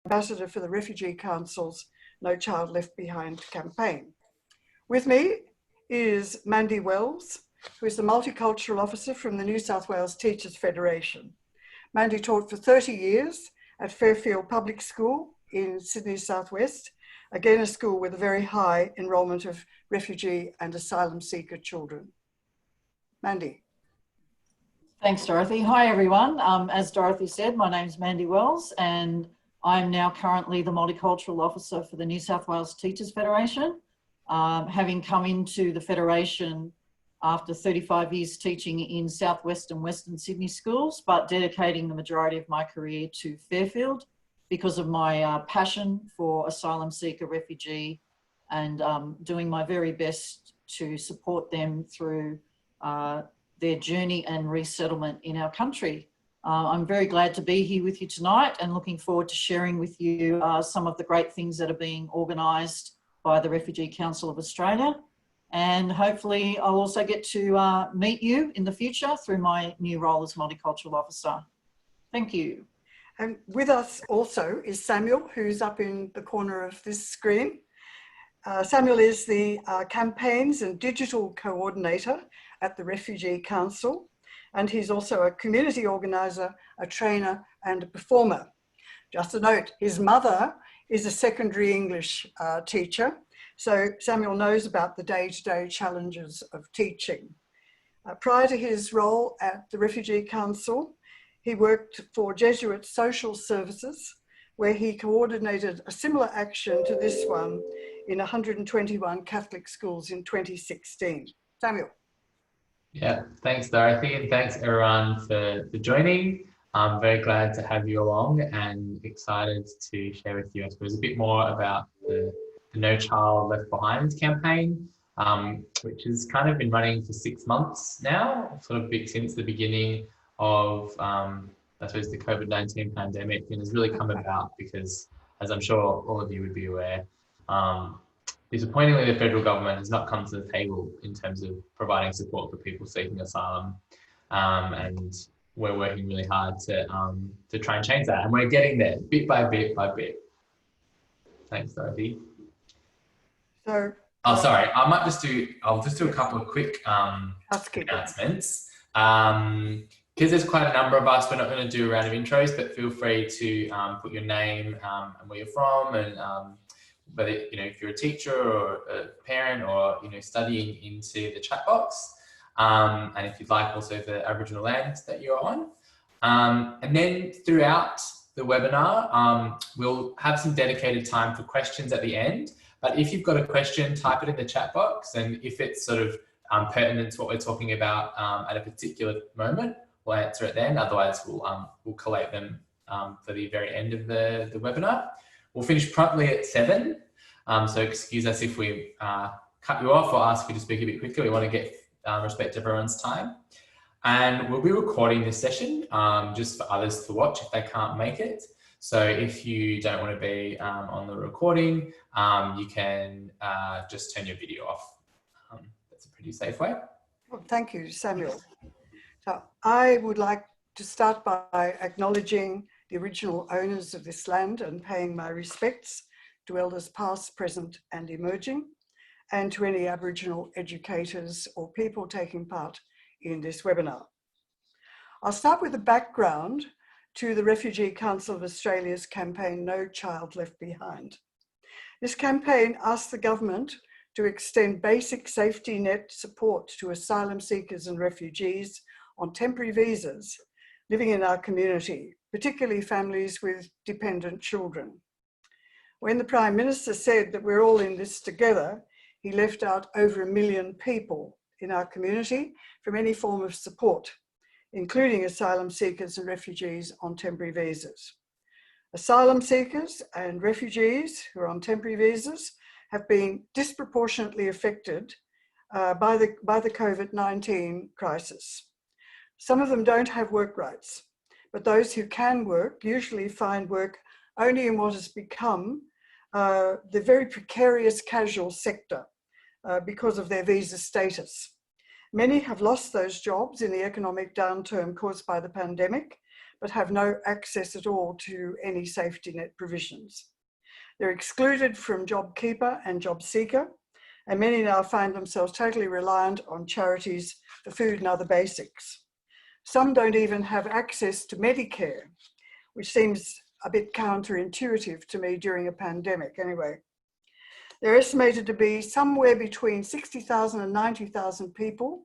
Ambassador for the Refugee Council's No Child Left Behind campaign. With me is Mandy Wells, who is the Multicultural Officer from the New South Wales Teachers Federation. Mandy taught for 30 years at Fairfield Public School in Sydney Southwest, again a school with a very high enrolment of refugee and asylum seeker children. Mandy. Thanks, Dorothy. Hi, everyone. As Dorothy said, my name is Mandy Wells, and I'm now currently the Multicultural Officer for the New South Wales Teachers Federation, having come into the Federation after 35 years teaching in Southwest and Western Sydney schools, but dedicating the majority of my career to Fairfield because of my passion for asylum seeker, refugee, and doing my very best to support them through their journey and resettlement in our country. I'm very glad to be here with you tonight and looking forward to sharing with you some of the great things that are being organised by the Refugee Council of Australia. And hopefully I'll also get to meet you in the future through my new role as Multicultural Officer. Thank you. And with us also is Samuel, who's up in the corner of this screen. Samuel is the Campaigns and Digital Coordinator at the Refugee Council, and he's also a community organiser, a trainer and a performer. Just a note, his mother is a secondary English teacher, so Samuel knows about the day-to-day challenges of teaching. Prior to his role at the Refugee Council, he worked for Jesuit Social Services, where he coordinated a similar action to this one in 121 Catholic schools in 2016. Samuel. Yeah, thanks Dorothy, and thanks everyone for joining. I'm very glad to have you along and excited to share with you, I suppose, a bit more about the No Child Left Behind campaign, which has kind of been running for 6 months now, sort of since the beginning of, I suppose, the COVID-19 pandemic, and has really come about because, as I'm sure all of you would be aware, disappointingly, the federal government has not come to the table in terms of providing support for people seeking asylum, and we're working really hard to try and change that, and we're getting there bit by bit by bit. Thanks, Dorothy. So, sorry, I'll just do a couple of quick announcements. Because there's quite a number of us, we're not going to do a round of intros, but feel free to put your name and where you're from, and whether, if you're a teacher or a parent or, studying into the chat box. And if you'd like, also the Aboriginal land that you're on. And then throughout the webinar, we'll have some dedicated time for questions at the end. But if you've got a question, type it in the chat box. And if it's sort of pertinent to what we're talking about at a particular moment, we'll answer it then. Otherwise, we'll collate them for the very end of the webinar. We'll finish promptly at 7. So excuse us if we cut you off or ask you to speak a bit quicker. We want to get respect to everyone's time. And we'll be recording this session just for others to watch if they can't make it. So if you don't want to be on the recording, you can just turn your video off. That's a pretty safe way. well, thank you, Samuel. So I would like to start by acknowledging the original owners of this land and paying my respects to elders past, present and emerging, and to any Aboriginal educators or people taking part in this webinar. I'll start with the background to the Refugee Council of Australia's campaign, No Child Left Behind. This campaign asks the government to extend basic safety net support to asylum seekers and refugees on temporary visas living in our community, particularly families with dependent children. When the Prime Minister said that we're all in this together, he left out over 1 million people in our community from any form of support, including asylum seekers and refugees on temporary visas. Asylum seekers and refugees who are on temporary visas have been disproportionately affected by the COVID-19 crisis. Some of them don't have work rights, but those who can work usually find work only in what has become the very precarious casual sector because of their visa status. Many have lost those jobs in the economic downturn caused by the pandemic, but have no access at all to any safety net provisions. They're excluded from JobKeeper and JobSeeker, and many now find themselves totally reliant on charities for food and other basics. Some don't even have access to Medicare, which seems a bit counterintuitive to me during a pandemic anyway. They're estimated to be somewhere between 60,000 and 90,000 people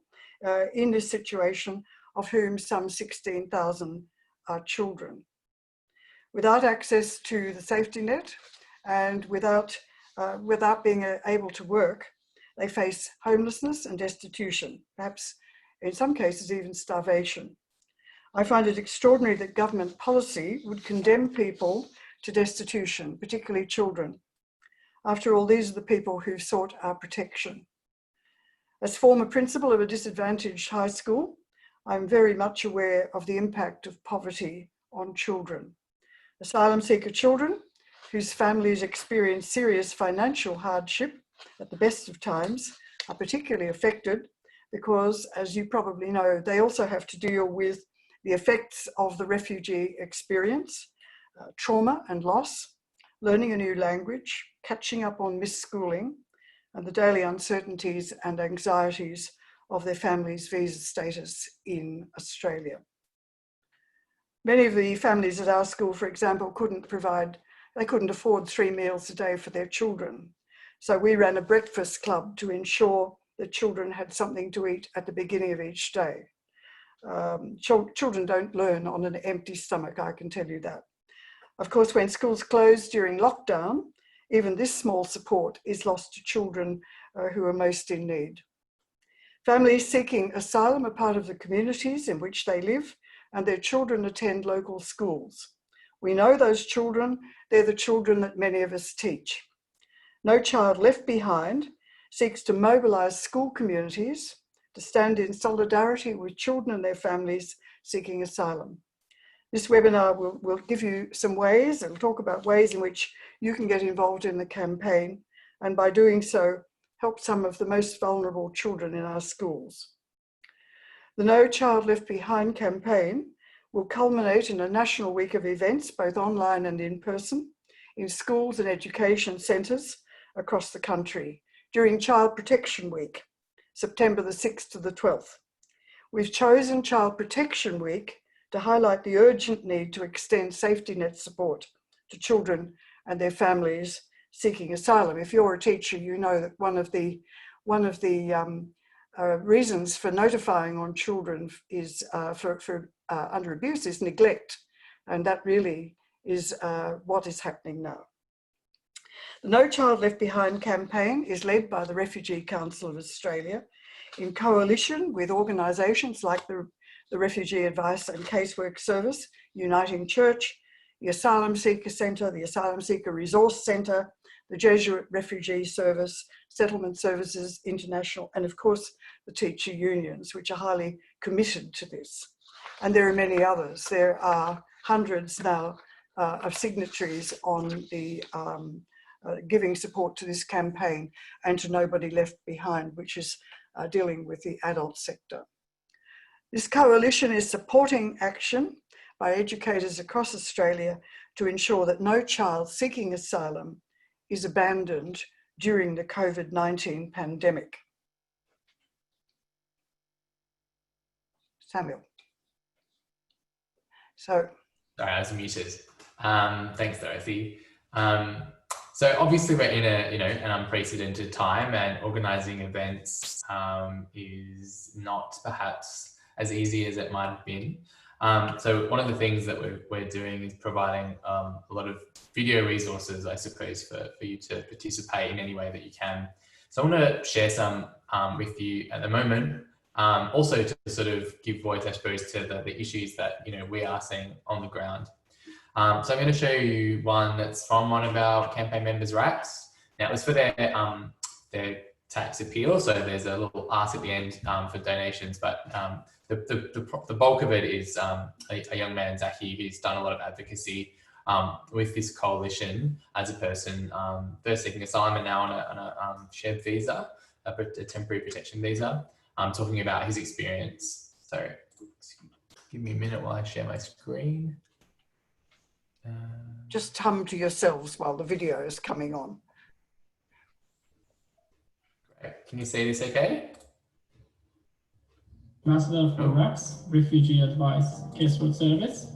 in this situation, of whom some 16,000 are children. Without access to the safety net and without being able to work, they face homelessness and destitution, perhaps in some cases even starvation. I find it extraordinary that government policy would condemn people to destitution, particularly children. After all, these are the people who've sought our protection. As former principal of a disadvantaged high school, I'm very much aware of the impact of poverty on children. Asylum seeker children whose families experience serious financial hardship at the best of times are particularly affected because, as you probably know, they also have to deal with the effects of the refugee experience, trauma and loss, learning a new language, catching up on missed schooling, and the daily uncertainties and anxieties of their family's visa status in Australia. Many of the families at our school, for example, couldn't afford 3 meals a day for their children. So we ran a breakfast club to ensure that children had something to eat at the beginning of each day. Children don't learn on an empty stomach, I can tell you that. Of course, when schools closed during lockdown, even this small support is lost to children who are most in need. Families seeking asylum are part of the communities in which they live, and their children attend local schools. We know those children, they're the children that many of us teach. No Child Left Behind seeks to mobilise school communities to stand in solidarity with children and their families seeking asylum. This webinar will give you some ways, it'll talk about ways in which you can get involved in the campaign, and by doing so, help some of the most vulnerable children in our schools. The No Child Left Behind campaign will culminate in a national week of events, both online and in person, in schools and education centres across the country during Child Protection Week, September the 6th to the 12th. We've chosen Child Protection Week to highlight the urgent need to extend safety net support to children and their families seeking asylum. If you're a teacher, you know that one of the reasons for notifying on children is under abuse is neglect, and that really is what is happening now. The No Child Left Behind campaign is led by the Refugee Council of Australia in coalition with organisations like the Refugee Advice and Casework Service, Uniting Church, the Asylum Seeker Centre, the Asylum Seeker Resource Centre, the Jesuit Refugee Service, Settlement Services International, and of course the teacher unions, which are highly committed to this. And there are many others. There are hundreds now of signatories on the giving support to this campaign and to Nobody Left Behind, which is dealing with the adult sector. This coalition is supporting action by educators across Australia to ensure that no child seeking asylum is abandoned during the COVID-19 pandemic. Samuel. So. Sorry, I was muted. Thanks, Dorothy. So obviously we're in an unprecedented time, and organising events is not perhaps as easy as it might have been. So one of the things that we're doing is providing a lot of video resources, I suppose, for you to participate in any way that you can. So I want to share some with you at the moment, also to sort of give voice, I suppose, to the issues that we are seeing on the ground. So I'm going to show you one that's from one of our campaign members' racks. Now it was for their tax appeal, so there's a little ask at the end for donations, but the bulk of it is a young man, Zaki, who's done a lot of advocacy with this coalition as a person first seeking asylum and now on a shared visa, a temporary protection visa, talking about his experience. So give me a minute while I share my screen. Just hum to yourselves while the video is coming on. Great. Can you see this okay? Ambassador for RACS, Refugee Advice Casework Service.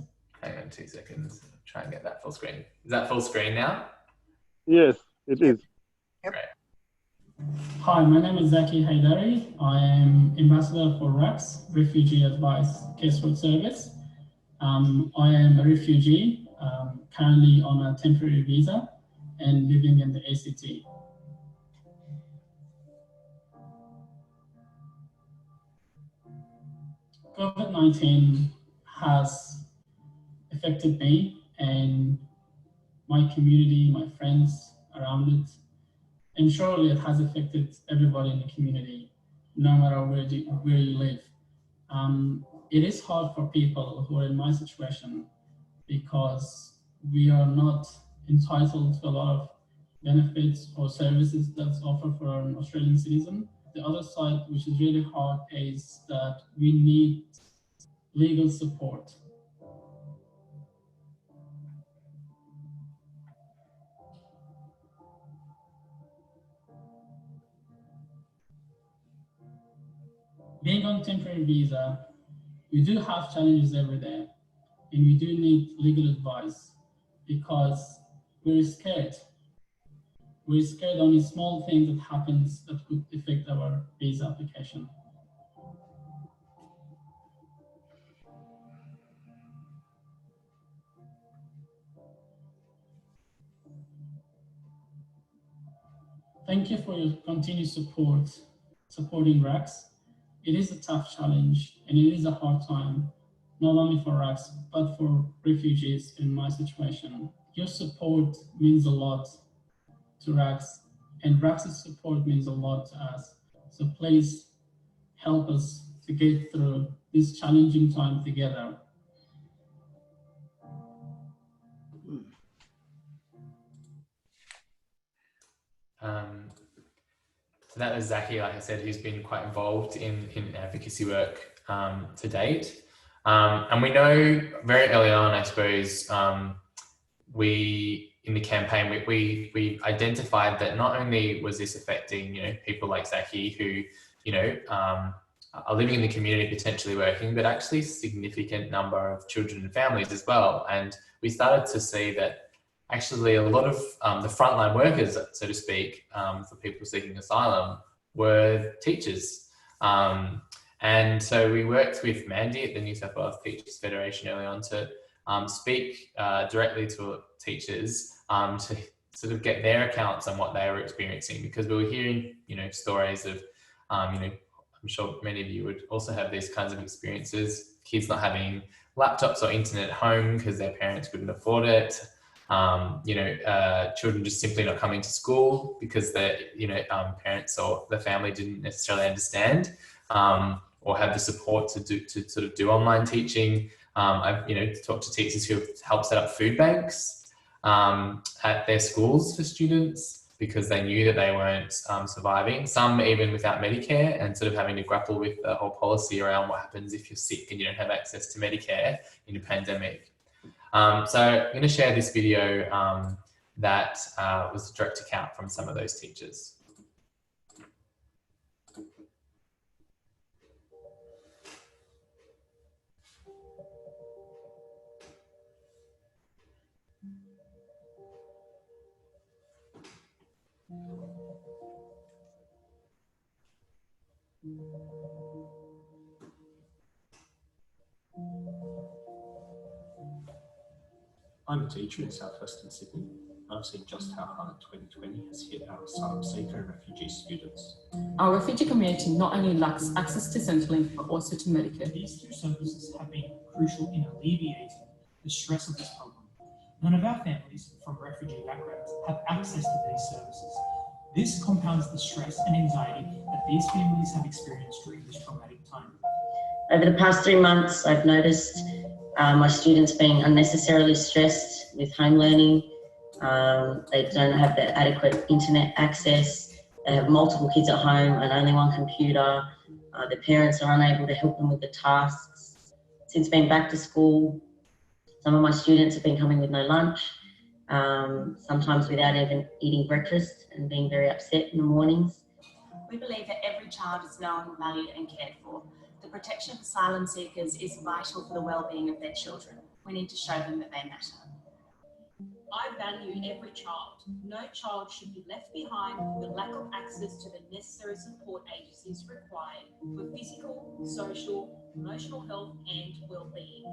Hang on 2 seconds. Try and get that full screen. Is that full screen now? Yes, it is. Yep. Hi, my name is Zaki Haidari. I am Ambassador for RACS, Refugee Advice Casework Service. I am a refugee, currently on a temporary visa and living in the ACT. COVID-19 has affected me and my community, my friends around it, and surely it has affected everybody in the community, no matter where you live. It is hard for people who are in my situation because we are not entitled to a lot of benefits or services that's offered for an Australian citizen. The other side, which is really hard, is that we need legal support. Being on temporary visa, we do have challenges every day, and we do need legal advice because we're scared. We're scared only small things that happens that could affect our visa application. Thank you for your continued supporting RACS. It is a tough challenge and it is a hard time, not only for RACS, but for refugees in my situation. Your support means a lot to RACS, and RACS's support means a lot to us. So please help us to get through this challenging time together. So that was Zaki, like I said, who's been quite involved in advocacy work to date. And we know very early on, I suppose, in the campaign, we identified that not only was this affecting, people like Zaki who, are living in the community, potentially working, but actually a significant number of children and families as well. And we started to see that actually a lot of the frontline workers, so to speak, for people seeking asylum were teachers. And so we worked with Mandy at the New South Wales Teachers Federation early on to speak directly to teachers to sort of get their accounts on what they were experiencing, because we were hearing, stories of, I'm sure many of you would also have these kinds of experiences, kids not having laptops or internet at home because their parents couldn't afford it. Children just simply not coming to school because their, parents or the family didn't necessarily understand or have the support to sort of do online teaching. I've, talked to teachers who have helped set up food banks at their schools for students because they knew that they weren't surviving. Some even without Medicare, and sort of having to grapple with the whole policy around what happens if you're sick and you don't have access to Medicare in a pandemic. So I'm going to share this video that was a direct account from some of those teachers. I'm a teacher in southwestern Sydney. I've seen just how hard 2020 has hit our asylum seeker and refugee students. Our refugee community not only lacks access to Centrelink, but also to Medicare. These two services have been crucial in alleviating the stress of this problem. None of our families from refugee backgrounds have access to these services. This compounds the stress and anxiety that these families have experienced during this traumatic time. Over the past 3 months, I've noticed my students being unnecessarily stressed with home learning. They don't have the adequate internet access. They have multiple kids at home and only one computer. The parents are unable to help them with the tasks. Since being back to school, some of my students have been coming with no lunch, sometimes without even eating breakfast and being very upset in the mornings. We believe that every child is known, valued and cared for. The protection of asylum seekers is vital for the well-being of their children. We need to show them that they matter. I value every child. No child should be left behind with lack of access to the necessary support agencies required for physical, social, emotional health and well-being.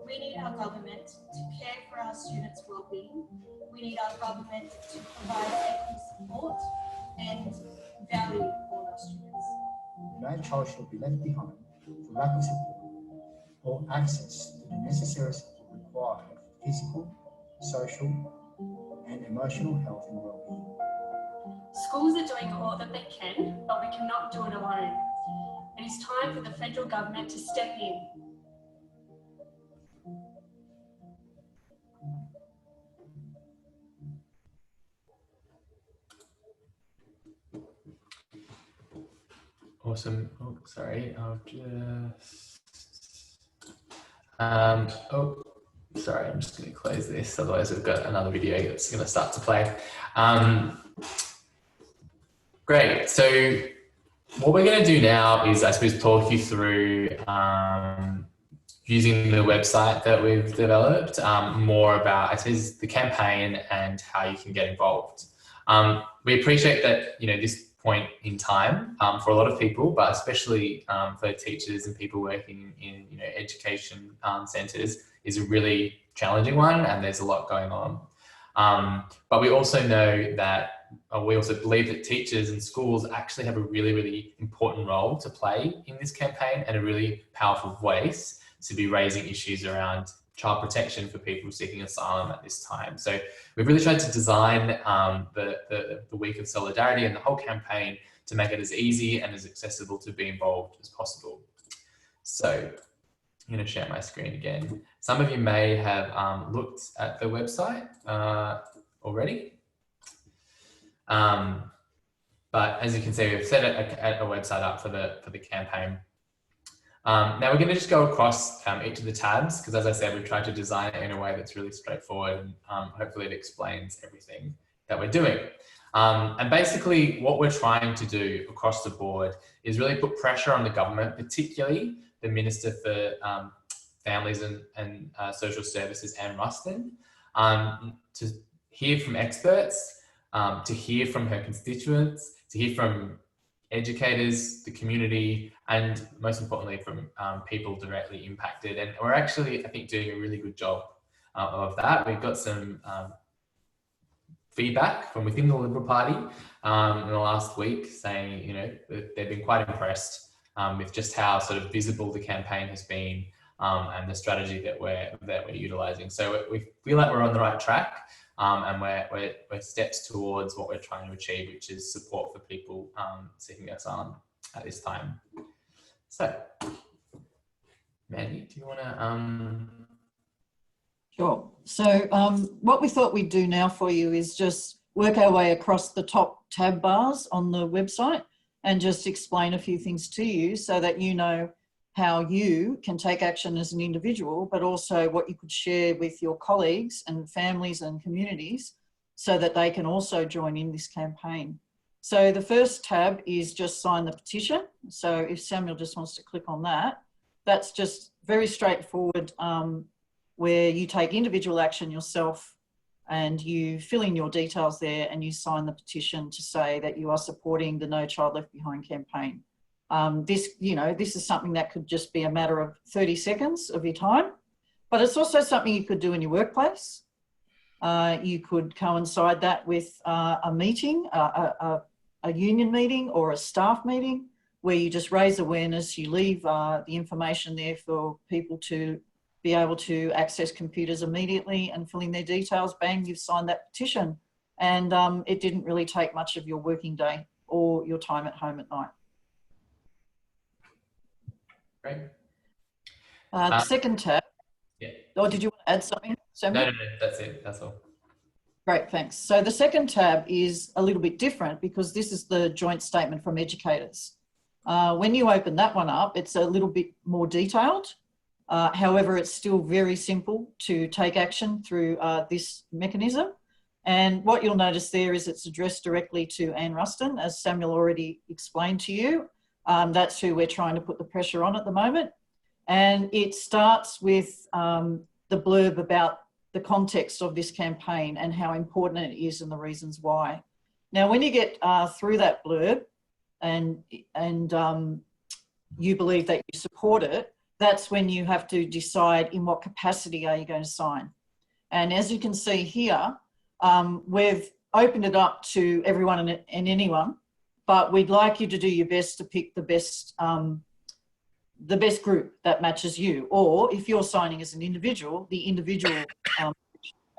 We need our government to care for our students' well-being. We need our government to provide equal support and value all our students. No child should be left behind for lack of support or access to the necessary support required for physical, social and emotional health and well-being. Schools are doing all that they can, but we cannot do it alone. It is time for the federal government to step in. Awesome. Oh, sorry. I'll just. Sorry. I'm just going to close this. Otherwise, we've got another video that's going to start to play. Great. So, what we're going to do now is, I suppose, talk you through using the website that we've developed, more about, I suppose, the campaign and how you can get involved. We appreciate that, this point in time for a lot of people, but especially for teachers and people working in education centres, is a really challenging one, and there's a lot going on. But we also know that we also believe that teachers and schools actually have a really, really important role to play in this campaign, and a really powerful voice to be raising issues around child protection for people seeking asylum at this time. So we've really tried to design the Week of Solidarity and the whole campaign to make it as easy and as accessible to be involved as possible. So I'm going to share my screen again. Some of you may have looked at the website already. But as you can see, we've set a website up for the campaign. Now we're going to just go across each of the tabs, because as I said, we've tried to design it in a way that's really straightforward, and hopefully it explains everything that we're doing. And basically what we're trying to do across the board is really put pressure on the government, particularly the Minister for Families and Social Services, Anne Ruston, to hear from experts, to hear from her constituents, to hear from educators, the community, and most importantly from people directly impacted. And we're actually, I think, doing a really good job of that. We've got some feedback from within the Liberal Party in the last week saying, they've been quite impressed with just how sort of visible the campaign has been, and the strategy that we're utilising. So we feel like we're on the right track. And we're steps towards what we're trying to achieve, which is support for people seeking asylum at this time. So, Mandy, do you want to? Sure. So what we thought we'd do now for you is just work our way across the top tab bars on the website and just explain a few things to you so that you know how you can take action as an individual, but also what you could share with your colleagues and families and communities so that they can also join in this campaign. So the first tab is just sign the petition. So if Samuel just wants to click on that, that's just very straightforward, where you take individual action yourself and you fill in your details there and you sign the petition to say that you are supporting the No Child Left Behind campaign. This is something that could just be a matter of 30 seconds of your time, but it's also something you could do in your workplace. You could coincide that with a meeting, a union meeting or a staff meeting, where you just raise awareness, you leave the information there for people to be able to access computers immediately and fill in their details. Bang, you've signed that petition. And it didn't really take much of your working day or your time at home at night. Great. The second tab. Yeah. Or did you want to add something, Samuel? No, that's it. That's all. Great, thanks. So the second tab is a little bit different because this is the joint statement from educators. When you open that one up, it's a little bit more detailed. However, it's still very simple to take action through this mechanism. And what you'll notice there is it's addressed directly to Anne Ruston, as Samuel already explained to you. That's who we're trying to put the pressure on at the moment. And it starts with the blurb about the context of this campaign and how important it is and the reasons why. Now, when you get through that blurb and you believe that you support it, that's when you have to decide in what capacity are you going to sign. And as you can see here, we've opened it up to everyone and anyone, but we'd like you to do your best to pick the best group that matches you. Or if you're signing as an individual, the individual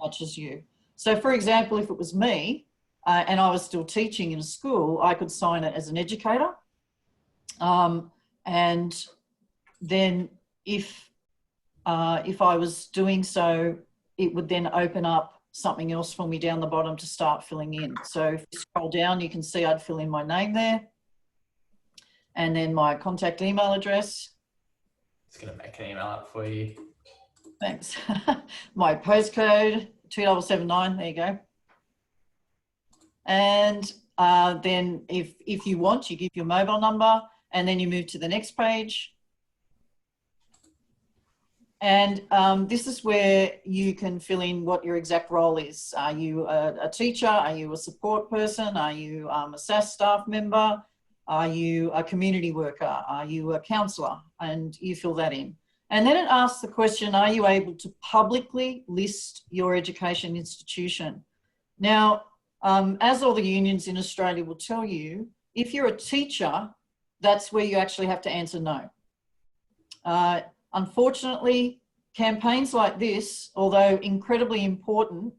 matches you. So for example, if it was me and I was still teaching in a school, I could sign it as an educator. And then if I was doing so, it would then open up something else for me down the bottom to start filling in. So if you scroll down, you can see I'd fill in my name there and then my contact email address. Just going to make an email up for you. Thanks. My postcode, 2779, there you go. And then if you want, you give your mobile number and then you move to the next page. And this is where you can fill in what your exact role is. Are you a teacher? Are you a support person? Are you a SAS staff member? Are you a community worker? Are you a counsellor? And you fill that in. And then it asks the question, are you able to publicly list your education institution? Now, as all the unions in Australia will tell you, if you're a teacher, that's where you actually have to answer no. Unfortunately, campaigns like this, although incredibly important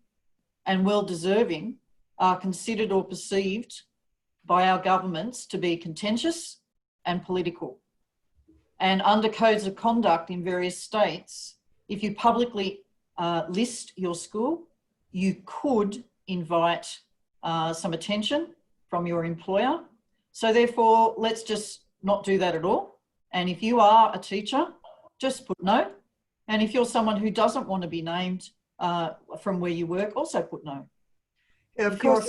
and well-deserving, are considered or perceived by our governments to be contentious and political. And under codes of conduct in various states, if you publicly list your school, you could invite some attention from your employer. So therefore, let's just not do that at all. And if you are a teacher, just put no. And if you're someone who doesn't want to be named from where you work, also put no. Yeah, of course.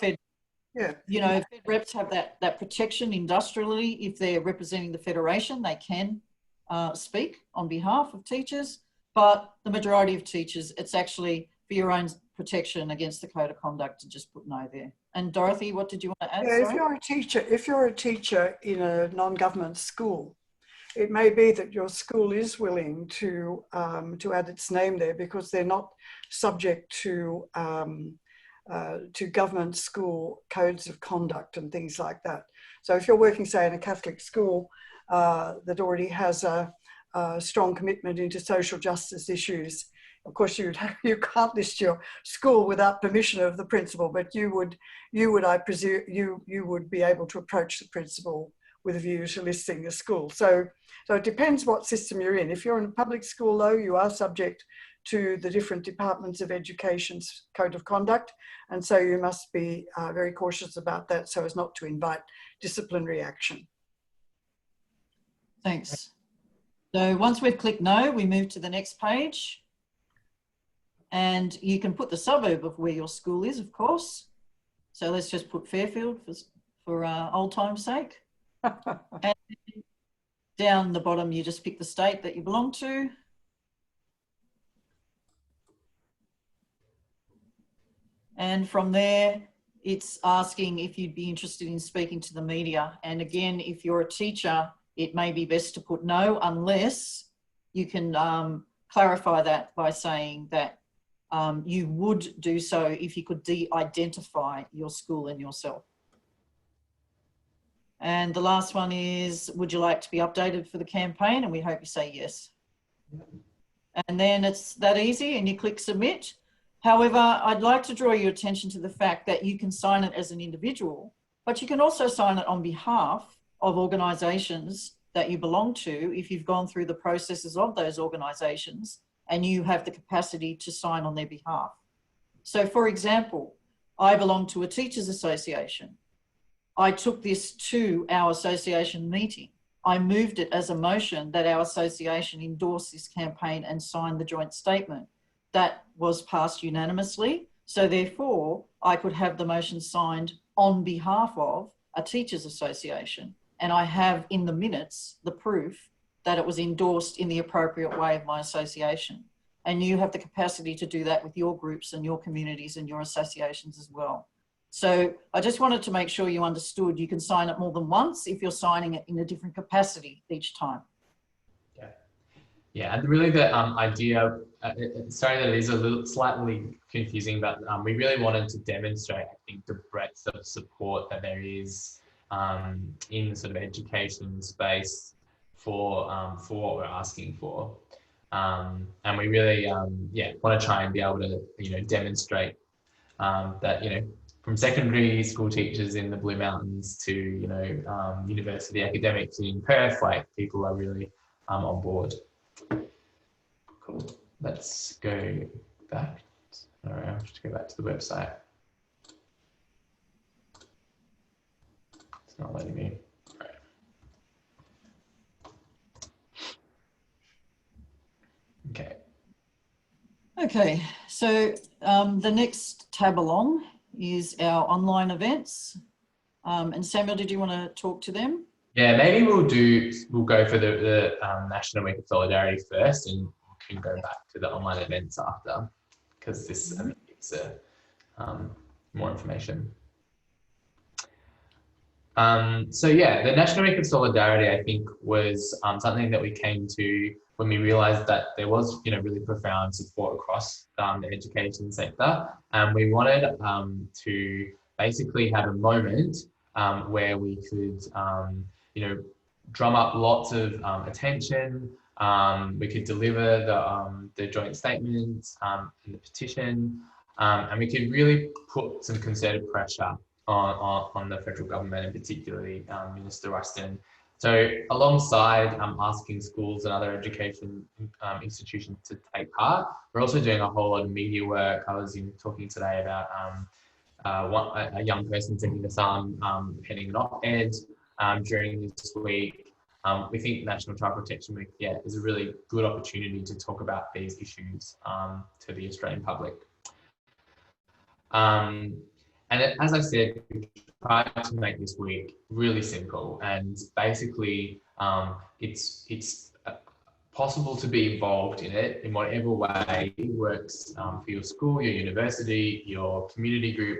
You know, Fed reps have that protection industrially. If they're representing the Federation, they can speak on behalf of teachers, but the majority of teachers, it's actually for your own protection against the code of conduct to just put no there. And Dorothy, what did you want to add? Yeah, if you're a teacher in a non-government school, it may be that your school is willing to add its name there because they're not subject to government school codes of conduct and things like that. So if you're working, say, in a Catholic school that already has a strong commitment into social justice issues, of course you can't list your school without permission of the principal, but you would, I presume, you would be able to approach the principal with a view to listing the school. So it depends what system you're in. If you're in a public school, though, you are subject to the different departments of education's code of conduct. And so you must be very cautious about that so as not to invite disciplinary action. Thanks. So once we've clicked no, we move to the next page. And you can put the suburb of where your school is, of course. So let's just put Fairfield for old time's sake. And down the bottom, you just pick the state that you belong to. And from there, it's asking if you'd be interested in speaking to the media. And again, if you're a teacher, it may be best to put no, unless you can clarify that by saying that you would do so if you could de-identify your school and yourself. And the last one is, would you like to be updated for the campaign? And we hope you say yes. And then it's that easy and you click submit. However, I'd like to draw your attention to the fact that you can sign it as an individual, but you can also sign it on behalf of organisations that you belong to if you've gone through the processes of those organisations and you have the capacity to sign on their behalf. So for example, I belong to a teachers association. I took this to our association meeting. I moved it as a motion that our association endorse this campaign and sign the joint statement. That was passed unanimously. So therefore, I could have the motion signed on behalf of a teachers association. And I have in the minutes the proof that it was endorsed in the appropriate way of my association. And you have the capacity to do that with your groups and your communities and your associations as well. So I just wanted to make sure you understood you can sign it more than once if you're signing it in a different capacity each time. Yeah, and really the idea, sorry that it is a little slightly confusing, but we really wanted to demonstrate, I think, the breadth of support that there is in the sort of education space for what we're asking for. And we really, want to try and be able to, demonstrate that, from secondary school teachers in the Blue Mountains to, university academics in Perth, like people are really on board. Cool. Let's go back. All right, I'll just go back to the website. It's not letting me. All right. Okay. Okay, so the next tab along is our online events. And Samuel, did you want to talk to them? Yeah, maybe we'll go for the National Week of Solidarity first, and we can go back to the online events after, because this gives more information. So yeah, the National Week of Solidarity, I think, was something that we came to when we realised that there was, really profound support across the education sector, and we wanted to basically have a moment where we could, drum up lots of attention. We could deliver the joint statements and the petition, and we could really put some concerted pressure on the federal government, and particularly Minister Ruston. So alongside asking schools and other education institutions to take part, we're also doing a whole lot of media work. I was talking today about a young person sending us penning an op-ed during this week. We think National Child Protection Week is a really good opportunity to talk about these issues to the Australian public. And as I said, we tried to make this week really simple, and basically it's possible to be involved in it in whatever way works for your school, your university, your community group,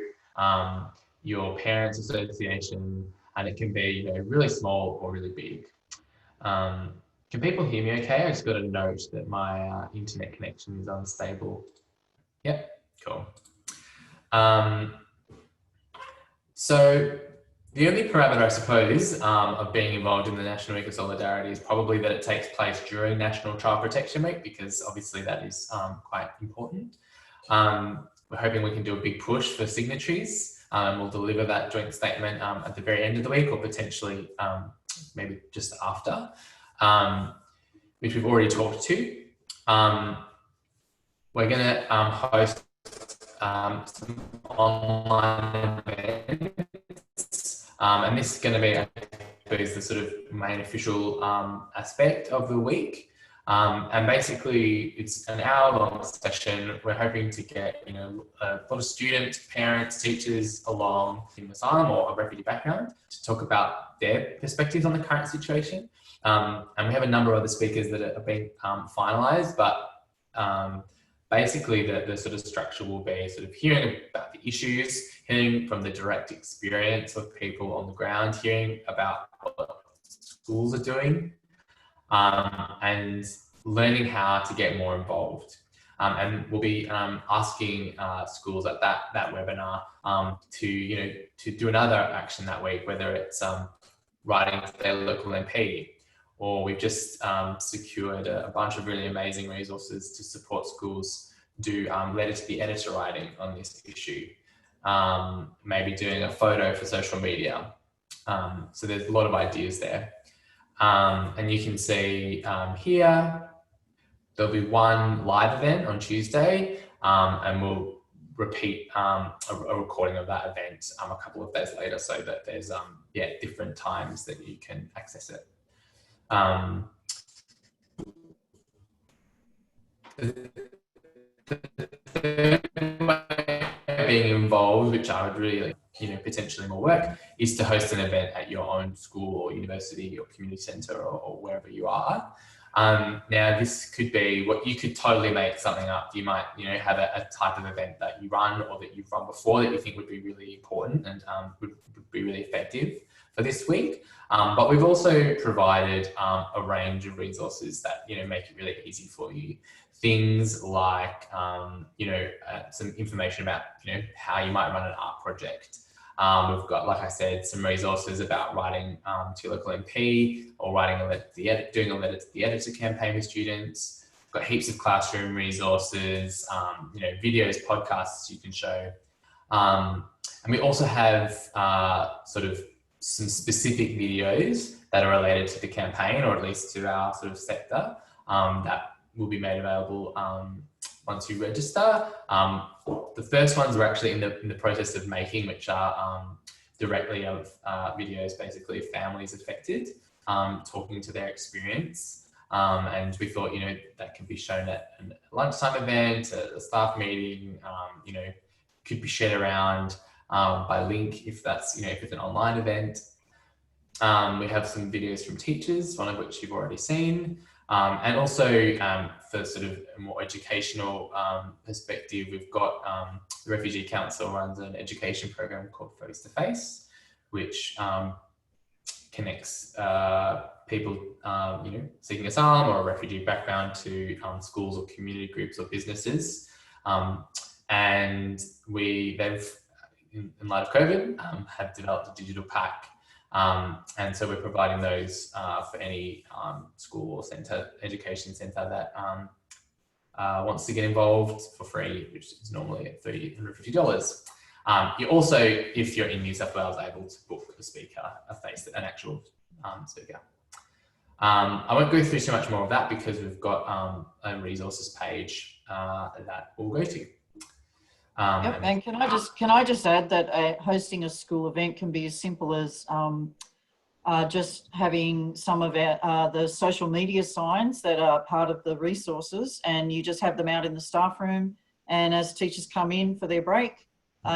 your parents association, and it can be really small or really big. Can people hear me okay? I just got a note that my internet connection is unstable. Yep, cool. So the only parameter, I suppose, of being involved in the National Week of Solidarity is probably that it takes place during National Child Protection Week, because obviously that is quite important. We're hoping we can do a big push for signatories, and we'll deliver that joint statement at the very end of the week, or potentially maybe just after, which we've already talked to. We're going to host some online events, and this is going to be, I suppose, the sort of main official aspect of the week. And basically, it's an hour-long session. We're hoping to get a lot of students, parents, teachers along in asylum or a refugee background to talk about their perspectives on the current situation. And we have a number of other speakers that are being finalised, but basically the sort of structure will be sort of hearing about the issues, hearing from the direct experience of people on the ground, hearing about what schools are doing, and learning how to get more involved. And we'll be asking schools at that webinar to do another action that week, whether it's writing to their local MP, or we've just secured a bunch of really amazing resources to support schools do letter to the editor writing on this issue, maybe doing a photo for social media. So there's a lot of ideas there. And you can see here, there'll be one live event on Tuesday, and we'll repeat a recording of that event a couple of days later, so that there's different times that you can access it. being involved, which I would really, potentially more work, is to host an event at your own school or university or community centre or wherever you are. Now, this could be what you could totally make something up. You might, have a type of event that you run or that you've run before that you think would be really important and would be really effective for this week. But we've also provided a range of resources that, make it really easy for you. Things like, some information about, how you might run an art project. We've got, like I said, some resources about writing to your local MP or writing a letter to the doing a letter to the editor campaign with students. We've got heaps of classroom resources, videos, podcasts you can show. And we also have sort of some specific videos that are related to the campaign, or at least to our sort of sector, that will be made available once you register. The first ones we're actually in the process of making, which are directly of videos, basically of families affected, talking to their experience. And we thought, that could be shown at a lunchtime event, a staff meeting, could be shared around by link if that's, if it's an online event. We have some videos from teachers, one of which you've already seen. And also for sort of a more educational perspective, we've got the Refugee Council runs an education program called Face to Face, which connects people, seeking asylum or a refugee background to schools or community groups or businesses. And they've, in light of COVID, have developed a digital pack. And so we're providing those for any school or centre, education centre that wants to get involved for free, which is normally at $150. You also, if you're in New South Wales, able to book a speaker, an actual speaker. I won't go through too much more of that because we've got a resources page that we'll go to. Yep, and can I just add that hosting a school event can be as simple as just having some of the social media signs that are part of the resources, and you just have them out in the staff room, and as teachers come in for their break,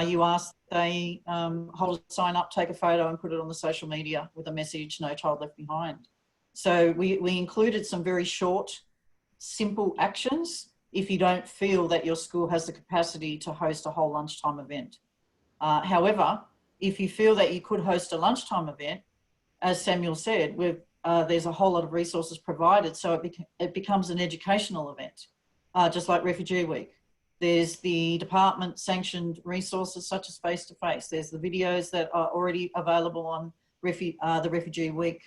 you ask they hold a sign up, take a photo and put it on the social media with a message, "No child left behind." So we included some very short, simple actions if you don't feel that your school has the capacity to host a whole lunchtime event. However, if you feel that you could host a lunchtime event, as Samuel said, there's a whole lot of resources provided, so it becomes an educational event, just like Refugee Week. There's the department sanctioned resources such as Face to Face. There's the videos that are already available on the Refugee Week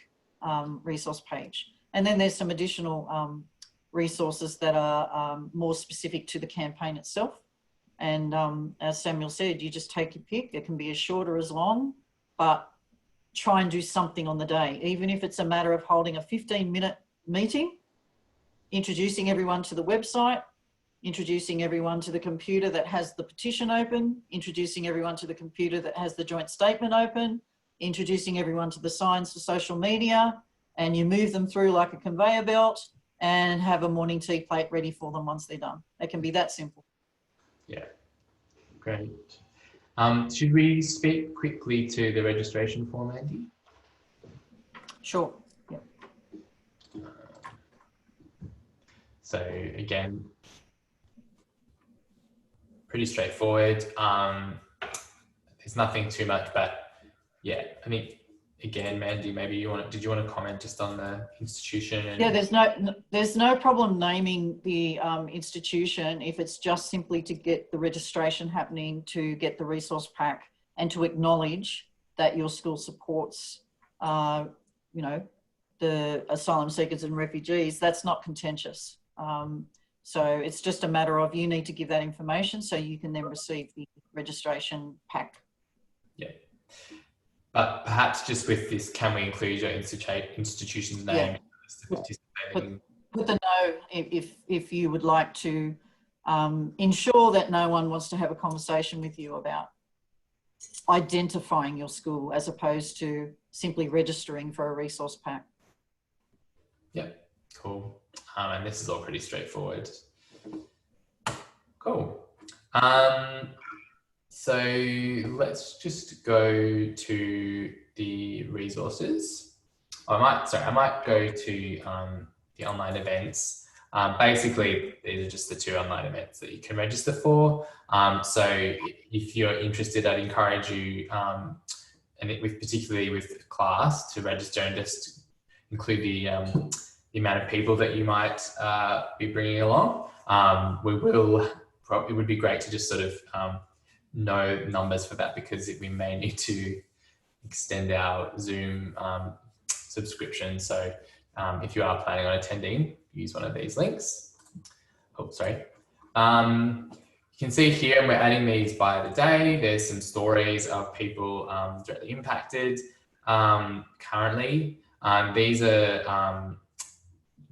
resource page. And then there's some additional resources that are more specific to the campaign itself. And as Samuel said, you just take your pick. It can be as short or as long, but try and do something on the day. Even if it's a matter of holding a 15-minute meeting, introducing everyone to the website, introducing everyone to the computer that has the petition open, introducing everyone to the computer that has the joint statement open, introducing everyone to the signs for social media, and you move them through like a conveyor belt and have a morning tea plate ready for them once they're done. It can be that simple. Yeah, great. Should we speak quickly to the registration form, Andy? Sure. Yeah. So again, pretty straightforward. There's nothing too much, but yeah, I think again, Mandy, maybe did you want to comment just on the institution? Yeah, there's no problem naming the institution if it's just simply to get the registration happening, to get the resource pack, and to acknowledge that your school supports, the asylum seekers and refugees. That's not contentious. So it's just a matter of you need to give that information so you can then receive the registration pack. Yeah. But perhaps just with this, can we include your institution's name? Yeah. Put the no if you would like to ensure that no one wants to have a conversation with you about identifying your school as opposed to simply registering for a resource pack. Cool. And this is all pretty straightforward. Cool. So let's just go to the resources. I might go to the online events. Basically, these are just the 2 online events that you can register for. So if you're interested, I'd encourage you, particularly with class, to register and just include the amount of people that you might be bringing along. It would be great to just sort of know numbers for that, because we may need to extend our Zoom subscription. So if you are planning on attending, use one of these links. Oh, sorry. You can see here, and we're adding these by the day. There's some stories of people directly impacted currently. These are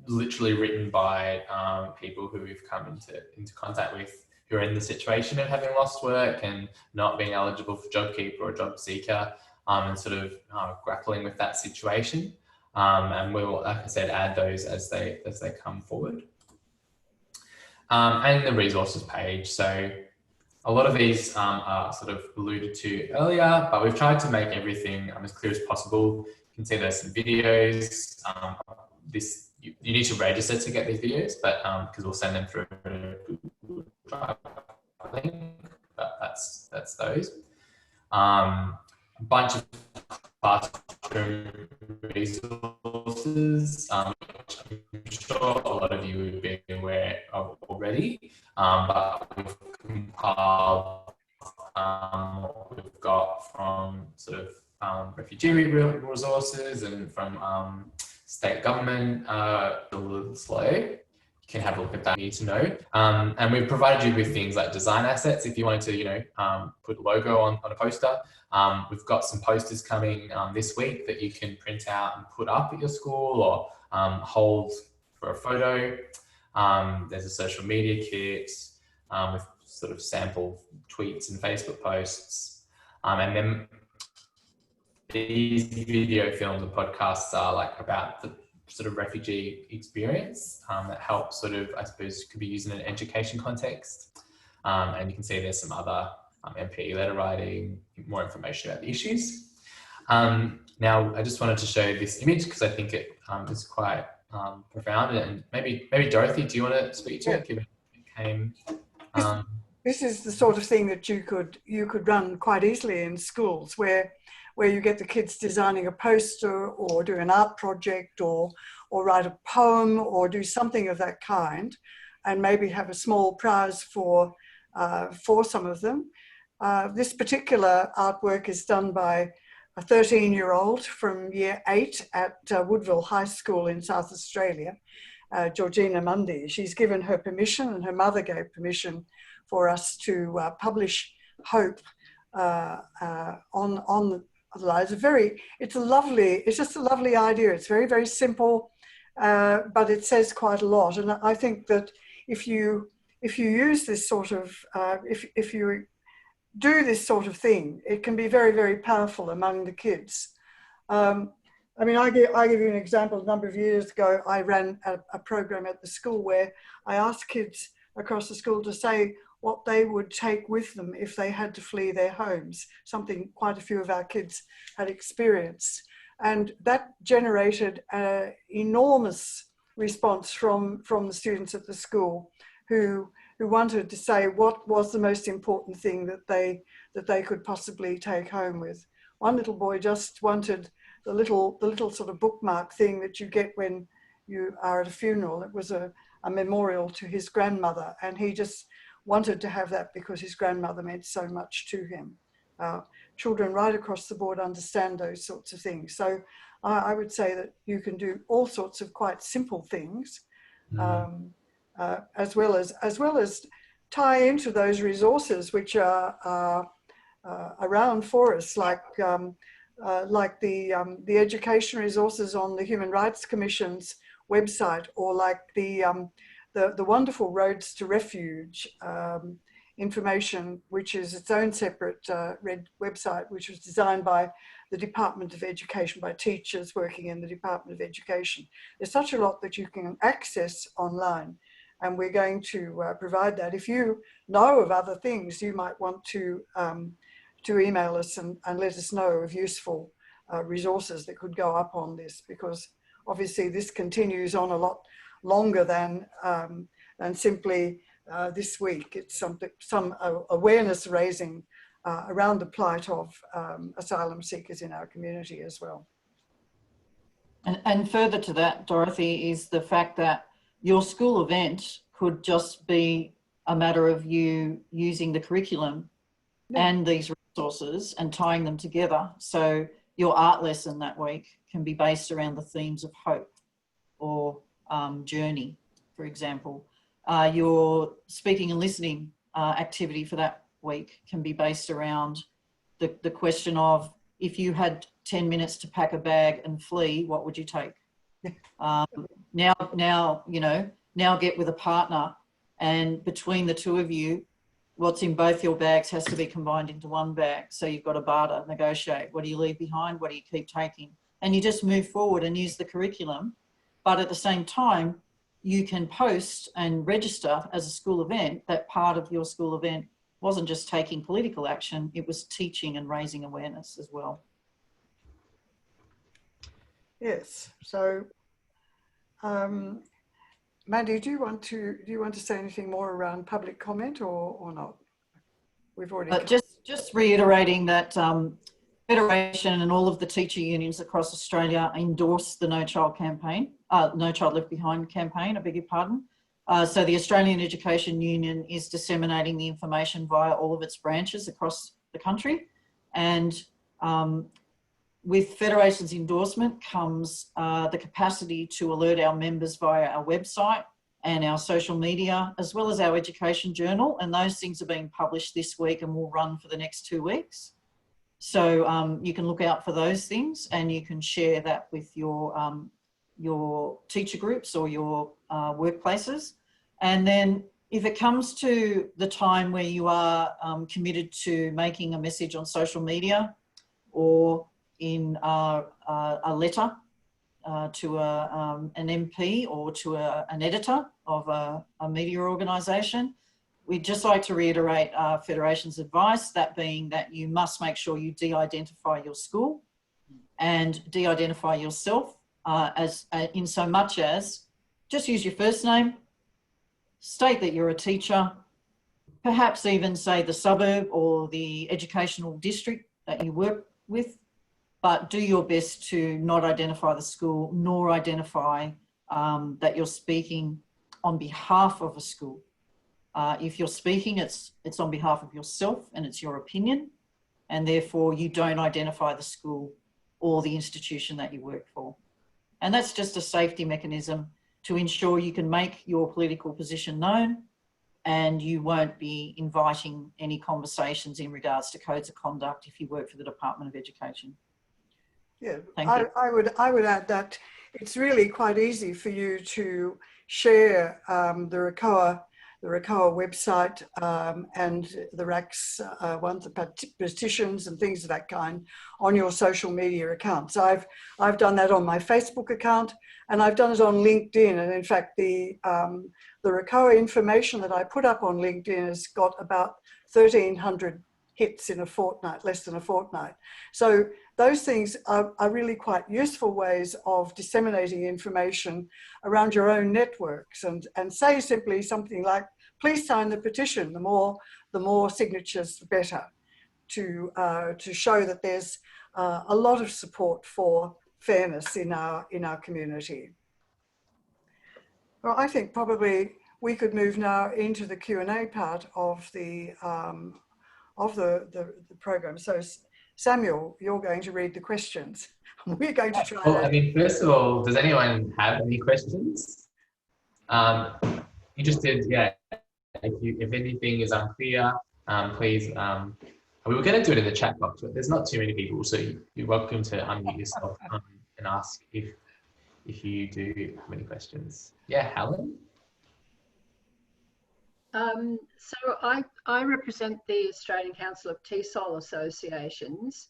literally written by people who we've come into contact with, who are in the situation of having lost work and not being eligible for JobKeeper or JobSeeker, and sort of grappling with that situation. And we'll, like I said, add those as they come forward. And the resources page. So a lot of these are sort of alluded to earlier, but we've tried to make everything as clear as possible. You can see there's some videos. You need to register to get these videos, but because we'll send them through a Google Drive link, but that's those. A bunch of classroom resources, which I'm sure a lot of you would be aware of already, but we've compiled what we've got from sort of refugee resources and from state government. A little slow. You can have a look at that. You need to know. And we've provided you with things like design assets if you wanted to, put a logo on a poster. We've got some posters coming this week that you can print out and put up at your school, or hold for a photo. There's a social media kit with sort of sample tweets and Facebook posts. And then these video films and podcasts are like about the sort of refugee experience that help sort of, I suppose, could be used in an education context. And you can see there's some other MPE letter writing, more information about the issues. Now, I just wanted to show this image because I think it is quite profound. And maybe Dorothy, do you want to speak to it? Given it came. This is the sort of thing that you could run quite easily in schools, where you get the kids designing a poster or do an art project or write a poem or do something of that kind, and maybe have a small prize for some of them. This particular artwork is done by a 13-year-old from year 8 at Woodville High School in South Australia, Georgina Mundy. She's given her permission, and her mother gave permission for us to publish Hope on the line. It's just a lovely idea. It's very, very simple, but it says quite a lot. And I think that if you use this sort of, if you do this sort of thing, it can be very, very powerful among the kids. I mean, I give you an example. A number of years ago, I ran a program at the school where I asked kids across the school to say what they would take with them if they had to flee their homes, something quite a few of our kids had experienced. And that generated an enormous response from the students at the school who wanted to say what was the most important thing that they could possibly take home with. One little boy just wanted the little sort of bookmark thing that you get when you are at a funeral. It was a memorial to his grandmother, and he just wanted to have that because his grandmother meant so much to him. Children right across the board understand those sorts of things. So I would say that you can do all sorts of quite simple things, as well as tie into those resources which are around for us, like the education resources on the Human Rights Commission's website, or like the wonderful Roads to Refuge information, which is its own separate red website, which was designed by the Department of Education, by teachers working in the Department of Education. There's such a lot that you can access online, and we're going to provide that. If you know of other things, you might want to email us and let us know of useful resources that could go up on this, because obviously this continues on a lot longer than simply this week. It's some awareness raising around the plight of asylum seekers in our community as well. And further to that, Dorothy, is the fact that your school event could just be a matter of you using the curriculum and these resources and tying them together. So your art lesson that week can be based around the themes of hope or journey, for example. Your speaking and listening activity for that week can be based around the question of, if you had 10 minutes to pack a bag and flee, what would you take? Now, you know, now get with a partner, and between the two of you, what's in both your bags has to be combined into one bag. So you've got to barter, negotiate. What do you leave behind? What do you keep taking? And you just move forward and use the curriculum. But at the same time, you can post and register as a school event that part of your school event wasn't just taking political action, it was teaching and raising awareness as well. Yes. So, Mandy, do you want to say anything more around public comment or not? We've already just reiterating that Federation and all of the teacher unions across Australia endorse the No Child campaign, No Child Left Behind campaign, I beg your pardon. So the Australian Education Union is disseminating the information via all of its branches across the country. And with Federation's endorsement comes the capacity to alert our members via our website and our social media, as well as our education journal. And those things are being published this week and will run for the next 2 weeks. So you can look out for those things, and you can share that with your teacher groups or your workplaces. And then if it comes to the time where you are committed to making a message on social media or in a letter to an MP or to an editor of a media organisation, we'd just like to reiterate Federation's advice, that being that you must make sure you de-identify your school and de-identify yourself in so much as just use your first name, state that you're a teacher, perhaps even say the suburb or the educational district that you work with, but do your best to not identify the school nor identify that you're speaking on behalf of a school. If you're speaking, it's on behalf of yourself and it's your opinion, and therefore you don't identify the school or the institution that you work for. And that's just a safety mechanism to ensure you can make your political position known and you won't be inviting any conversations in regards to codes of conduct if you work for the Department of Education. Yeah, Thank you. I would add that it's really quite easy for you to share the RACOA website and the RAC's ones, the petitions and things of that kind on your social media accounts. I've done that on my Facebook account, and I've done it on LinkedIn. And in fact, the RACOA information that I put up on LinkedIn has got about 1,300 hits in a fortnight, less than a fortnight. So those things are really quite useful ways of disseminating information around your own networks, and say simply something like, please sign the petition. The more signatures, the better, to show that there's a lot of support for fairness in our community. Well, I think probably we could move now into the Q&A part of the program. So Samuel, you're going to read the questions. We're going to try. Well, I mean, first of all, does anyone have any questions? Interested, yeah. If anything is unclear, please. We were going to do it in the chat box, but there's not too many people, so you're welcome to unmute yourself and ask if you do have any questions. Yeah, Helen. So I represent the Australian Council of TESOL Associations,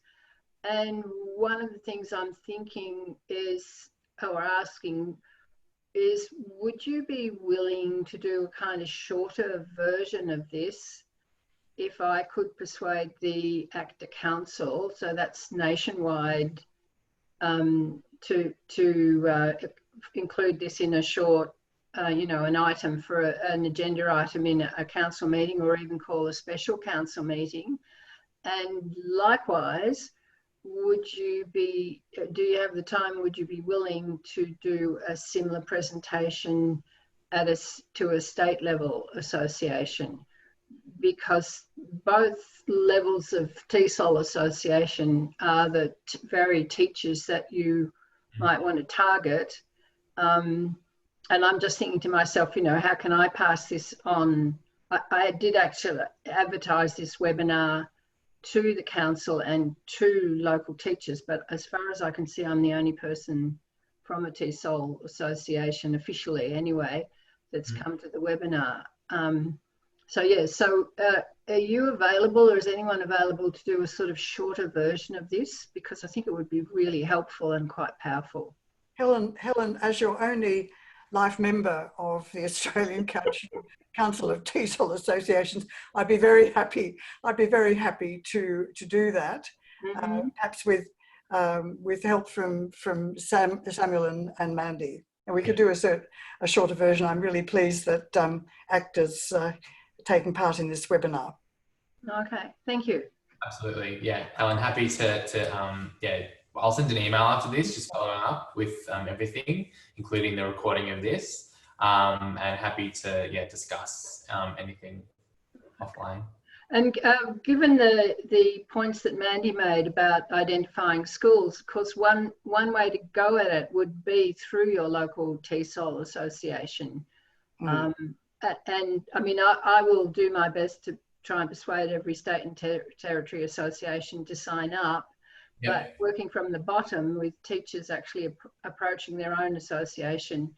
and one of the things I'm thinking is, or asking, is would you be willing to do a kind of shorter version of this if I could persuade the ACTA Council, so that's nationwide, to include this in a short, you know, an item for an agenda item in a council meeting, or even call a special council meeting? And likewise, would you be, do you have the time, would you be willing to do a similar presentation at to a state level association? Because both levels of TESOL association are the very teachers that you might want to target. And I'm just thinking to myself, you know, how can I pass this on? I did actually advertise this webinar to the council and to local teachers, but as far as I can see, I'm the only person from a TESOL association, officially anyway, that's come to the webinar. So yeah, so are you available, or is anyone available to do a sort of shorter version of this? Because I think it would be really helpful and quite powerful. Helen, as your only life member of the Australian Council of TESOL Associations, I'd be very happy to do that, perhaps with help from Samuel and Mandy. And we could do a shorter version. I'm really pleased that ACTA's taking part in this webinar. Okay, thank you. Absolutely, yeah. Helen, happy to yeah, I'll send an email after this, just following up with everything, including the recording of this, and happy to, yeah, discuss anything offline. And given the points that Mandy made about identifying schools, of course, one way to go at it would be through your local TESOL association. And I mean, I will do my best to try and persuade every state and territory association to sign up. Yep. But working from the bottom with teachers actually approaching their own association,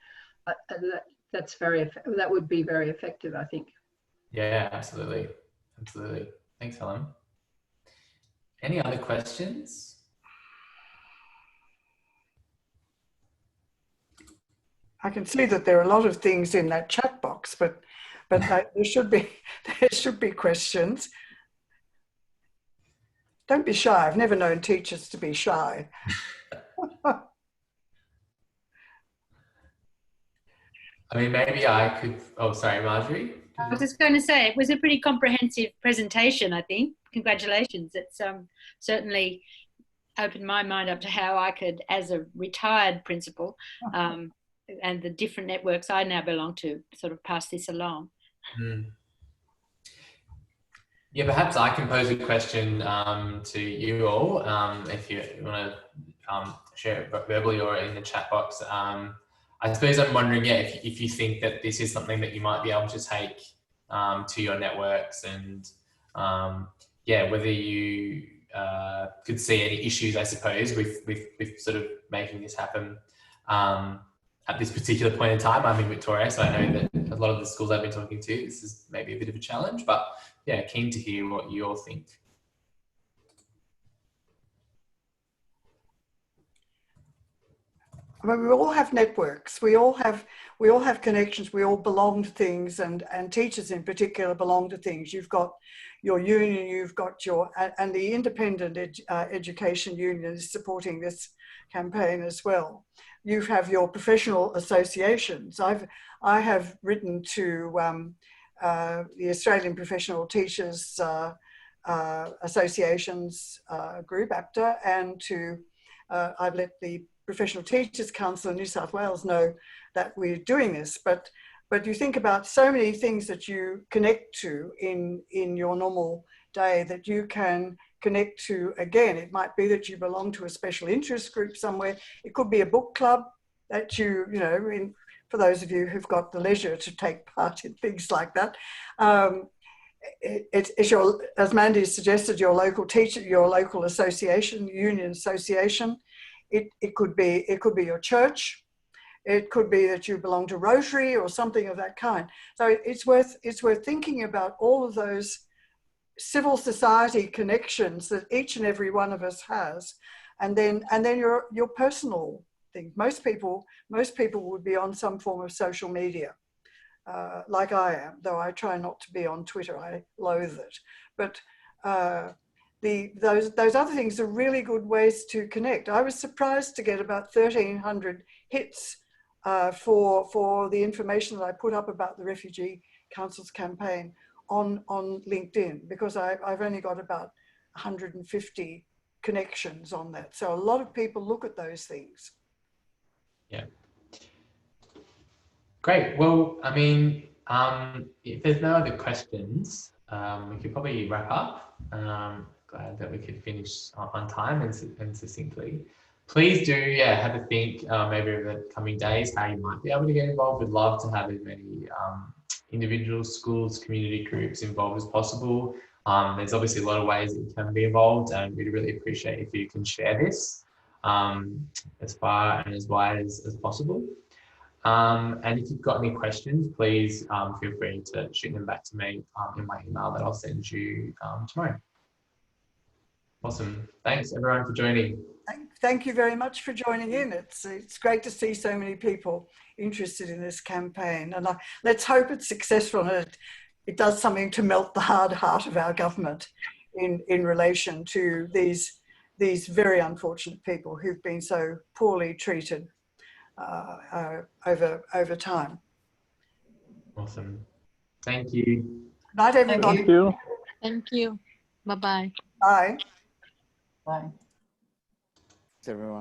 that would be very effective, I think. Yeah, absolutely. Absolutely. Thanks, Helen. Any other questions? I can see that there are a lot of things in that chat box, but there should be questions. Don't be shy. I've never known teachers to be shy. I mean, maybe I could. Oh, sorry, Marjorie. I was just going to say it was a pretty comprehensive presentation. I think. Congratulations. It's certainly opened my mind up to how I could, as a retired principal, and the different networks I now belong to, sort of pass this along. Yeah, perhaps I can pose a question to you all, if you want to share it verbally or in the chat box. I suppose I'm wondering, yeah, if you think that this is something that you might be able to take to your networks, and yeah, whether you could see any issues, I suppose, with sort of making this happen at this particular point in time. I'm in Victoria, so I know that a lot of the schools I've been talking to, this is maybe a bit of a challenge, but yeah, keen to hear what you all think. I mean, we all have networks. We all have connections. We all belong to things, and teachers in particular belong to things. You've got your union, you've got and the Independent Education Union is supporting this campaign as well. You have your professional associations. I have written to the Australian Professional Teachers Associations group, APTA, and I've let the Professional Teachers Council in New South Wales know that we're doing this. But you think about so many things that you connect to in your normal day that you can connect to again. It might be that you belong to a special interest group somewhere. It could be a book club that you know, for those of you who've got the leisure to take part in things like that. It's your, as Mandy suggested, your local teacher, your local association, union association. It could be your church. It could be that you belong to Rotary or something of that kind. So it's worth thinking about all of those civil society connections that each and every one of us has, and then your personal thing. Most people would be on some form of social media, like I am, though I try not to be on Twitter. I loathe it. But those other things are really good ways to connect. I was surprised to get about 1,300 hits for the information that I put up about the Refugee Council's campaign on LinkedIn, because I've only got about 150 connections on that. So a lot of people look at those things. Yeah. Great. Well, I mean, if there's no other questions, we could probably wrap up. Glad that we could finish on time and succinctly. Please do, have a think maybe over the coming days how you might be able to get involved. We'd love to have as many individuals, schools, community groups involved as possible. There's obviously a lot of ways that you can be involved, and we'd really appreciate if you can share this as far and as wide as possible. And if you've got any questions, please feel free to shoot them back to me in my email that I'll send you tomorrow. Awesome. Thanks everyone for joining. Thank you very much for joining in. It's great to see so many people interested in this campaign, and let's hope it's successful and it does something to melt the hard heart of our government in relation to these very unfortunate people who've been so poorly treated over time. Awesome. Thank you. Good night, everybody. Thank you. Thank you. Bye-bye. Bye. Bye. Thanks, everyone.